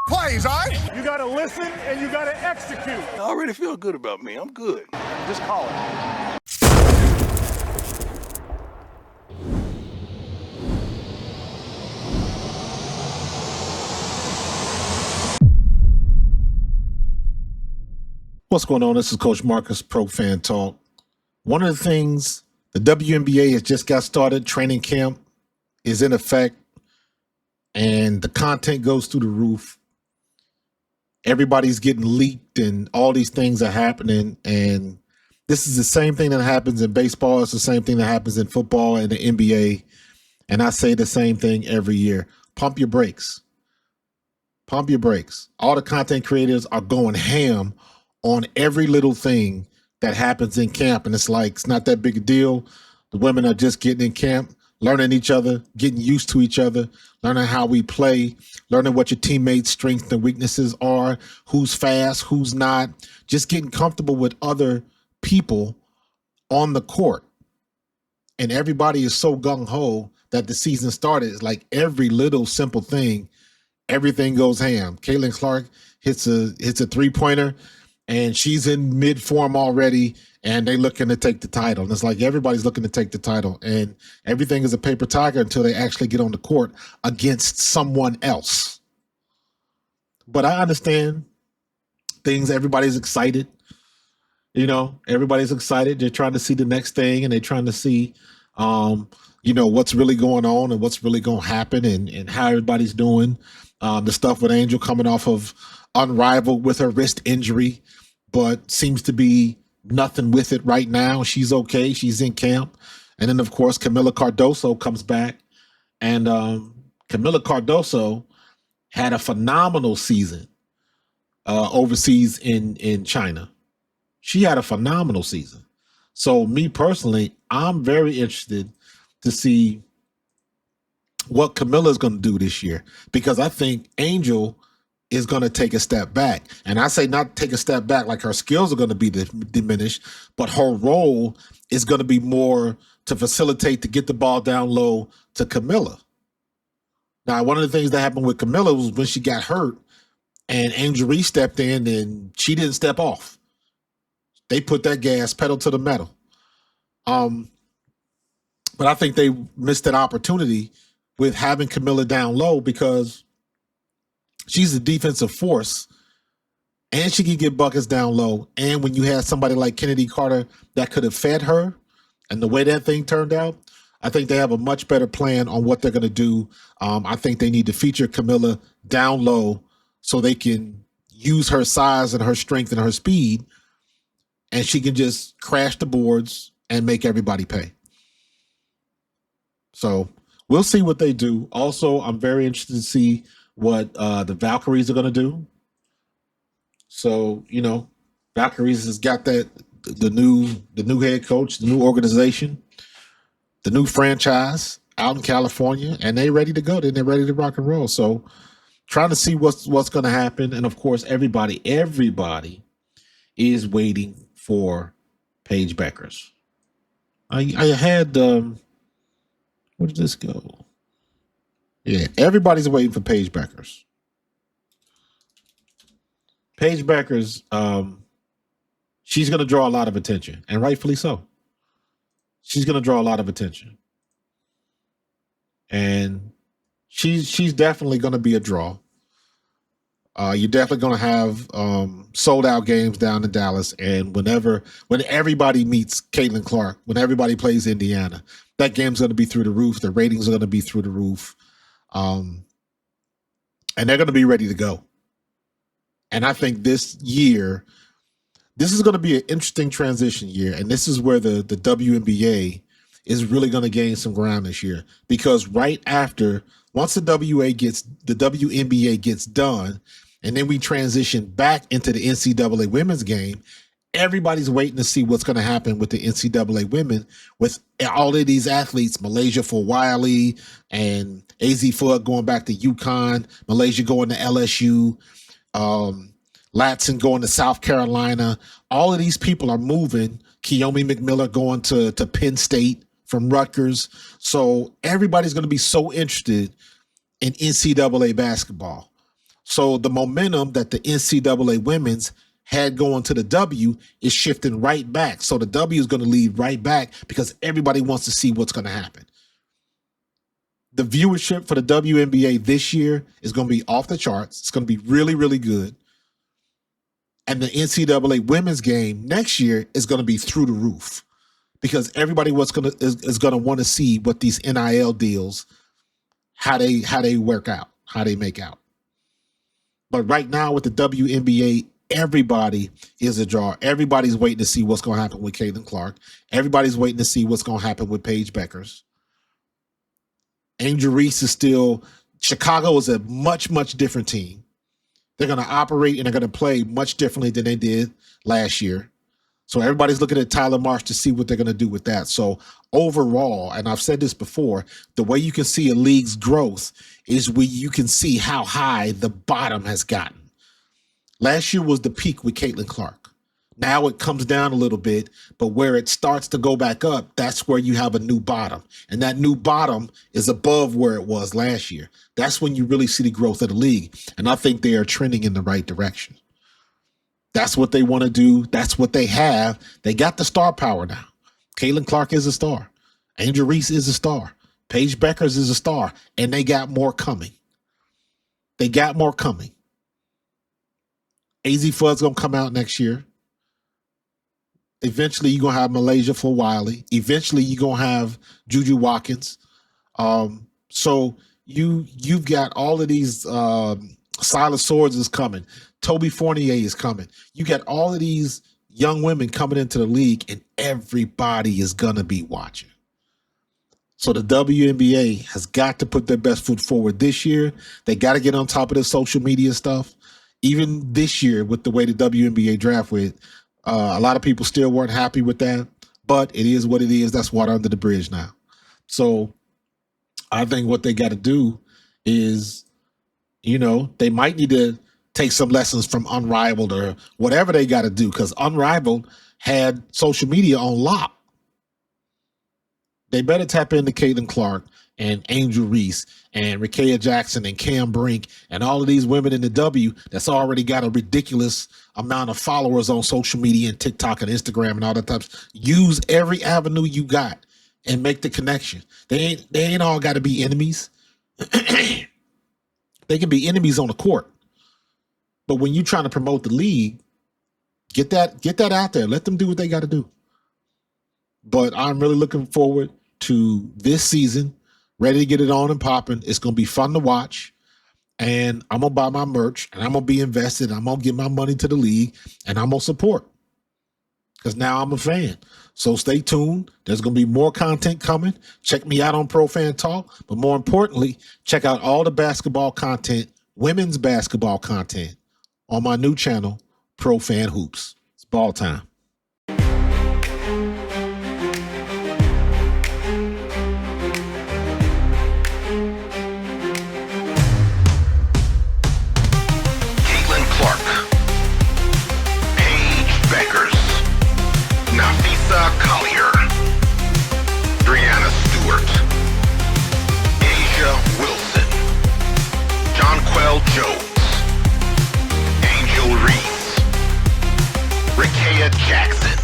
Plays, all right? You gotta listen and you gotta execute. I already feel good about me. I'm good. Just call it. What's going on? This is Coach Marcus, Pro Fan Talk. One of the things, the WNBA has just got started. Training camp is in effect, and the content goes through the roof. Everybody's getting leaked, and all these things are happening. And this is the same thing that happens in baseball. It's the same thing that happens in football and the NBA. And I say the same thing every year. Pump your brakes. Pump your brakes. All the content creators are going ham on every little thing that happens in camp. And it's like, it's not that big a deal. The women are just getting in camp, learning each other, getting used to each other, learning how we play, learning what your teammates' strengths and weaknesses are, who's fast, who's not, just getting comfortable with other people on the court. And everybody is so gung-ho that the season started. It's like every little simple thing, everything goes ham. Caitlin Clark hits a three-pointer, and she's in mid-form already, and they looking to take the title. And it's like everybody's looking to take the title, and everything is a paper tiger until they actually get on the court against someone else. But I understand things. Everybody's excited. You know, everybody's excited. They're trying to see the next thing, and they're trying to see, what's really going on and what's really going to happen and how everybody's doing. The stuff with Angel coming off of Unrivaled with her wrist injury, but seems to be nothing with it right now. She's okay. She's in camp. And then, of course, Camila Cardoso comes back. And Camila Cardoso had a phenomenal season overseas in China. She had a phenomenal season. So me personally, I'm very interested to see what Camila is going to do this year, because I think Angel is going to take a step back. And I say not take a step back like her skills are going to be diminished, but her role is going to be more to facilitate, to get the ball down low to Camila. Now, one of the things that happened with Camila was when she got hurt and Angel Reese stepped in and she didn't step off. They put that gas pedal to the metal. But I think they missed that opportunity with having Camila down low, because she's a defensive force, and she can get buckets down low. And when you had somebody like Kennedy Carter that could have fed her, and the way that thing turned out, I think they have a much better plan on what they're going to do. I think they need to feature Camila down low so they can use her size and her strength and her speed, and she can just crash the boards and make everybody pay. So we'll see what they do. Also, I'm very interested to see what the Valkyries are going to do. So, Valkyries has got the new head coach, the new organization, the new franchise out in California, and they're ready to go. They're ready to rock and roll. So trying to see what's going to happen. And of course, everybody is waiting for Paige Bueckers. I had, where did this go? Yeah, everybody's waiting for Paige Bueckers. Paige Bueckers, she's going to draw a lot of attention, and rightfully so. She's going to draw a lot of attention. And she's definitely going to be a draw. You're definitely going to have sold out games down in Dallas. And when everybody meets Caitlin Clark, when everybody plays Indiana, that game's going to be through the roof. The ratings are going to be through the roof. And they're going to be ready to go. And I think this year, this is going to be an interesting transition year. And this is where the WNBA is really going to gain some ground this year, because right after, once the WNBA gets done, and then we transition back into the NCAA women's game, everybody's waiting to see what's going to happen with the NCAA women, with all of these athletes, Malaysia for Wiley and AZ Flood going back to UConn, Malaysia going to LSU, Latson going to South Carolina. All of these people are moving. Keomi McMillan going to Penn State from Rutgers. So everybody's going to be so interested in NCAA basketball. So the momentum that the NCAA women's had going to the W is shifting right back. So the W is going to lead right back because everybody wants to see what's going to happen. The viewership for the WNBA this year is going to be off the charts. It's going to be really, really good. And the NCAA women's game next year is going to be through the roof because everybody is going to want to see what these NIL deals, how they work out, how they make out. But right now with the WNBA, everybody is a draw. Everybody's waiting to see what's going to happen with Caitlin Clark. Everybody's waiting to see what's going to happen with Paige Beckers. Angel Reese is still – Chicago is a much, much different team. They're going to operate and they're going to play much differently than they did last year. So everybody's looking at Tyler Marsh to see what they're going to do with that. So overall, and I've said this before, the way you can see a league's growth is where you can see how high the bottom has gotten. Last year was the peak with Caitlin Clark. Now it comes down a little bit, but where it starts to go back up, that's where you have a new bottom. And that new bottom is above where it was last year. That's when you really see the growth of the league. And I think they are trending in the right direction. That's what they want to do. That's what they have. They got the star power now. Caitlin Clark is a star. Angel Reese is a star. Paige Beckers is a star. And they got more coming. They got more coming. AZ Fudd's going to come out next year. Eventually, you're going to have Malaysia for Wiley. Eventually, you're going to have Juju Watkins. So you've got all of these Silas Swords is coming. Toby Fournier is coming. You got all of these young women coming into the league, and everybody is going to be watching. So the WNBA has got to put their best foot forward this year. They got to get on top of the social media stuff. Even this year, with the way the WNBA draft went, a lot of people still weren't happy with that, but it is what it is. That's water under the bridge now. So I think what they got to do is, they might need to take some lessons from Unrivaled or whatever they got to do, because Unrivaled had social media on lock. They better tap into Caitlin Clark and Angel Reese and Rickea Jackson and Cam Brink and all of these women in the W that's already got a ridiculous amount of followers on social media and TikTok and Instagram and all that types. Use every avenue you got and make the connection. They ain't all got to be enemies. They can be enemies on the court. But when you're trying to promote the league, get that out there. Let them do what they got to do. But I'm really looking forward to this season, ready to get it on and popping. It's going to be fun to watch. And I'm going to buy my merch, and I'm going to be invested. I'm going to give my money to the league, and I'm going to support. Because now I'm a fan. So stay tuned. There's going to be more content coming. Check me out on Pro Fan Talk. But more importantly, check out all the basketball content, women's basketball content, on my new channel, Pro Fan Hoops. It's ball time. Jackson.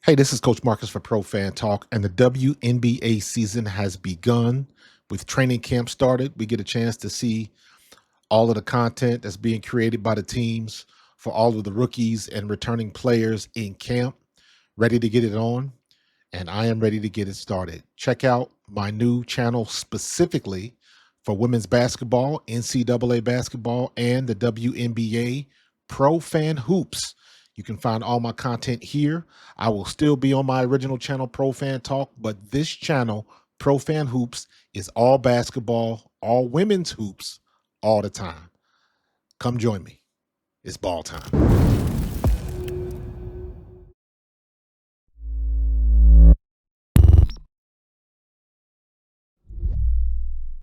Hey, this is Coach Marcus for Pro Fan Talk, and the WNBA season has begun. With training camp started, we get a chance to see all of the content that's being created by the teams for all of the rookies and returning players in camp, ready to get it on. And I am ready to get it started. Check out my new channel specifically for women's basketball, NCAA basketball, and the WNBA, Pro Fan Hoops. You can find all my content here. I will still be on my original channel, Pro Fan Talk, but this channel, Pro Fan Hoops, is all basketball, all women's hoops, all the time. Come join me. It's ball time.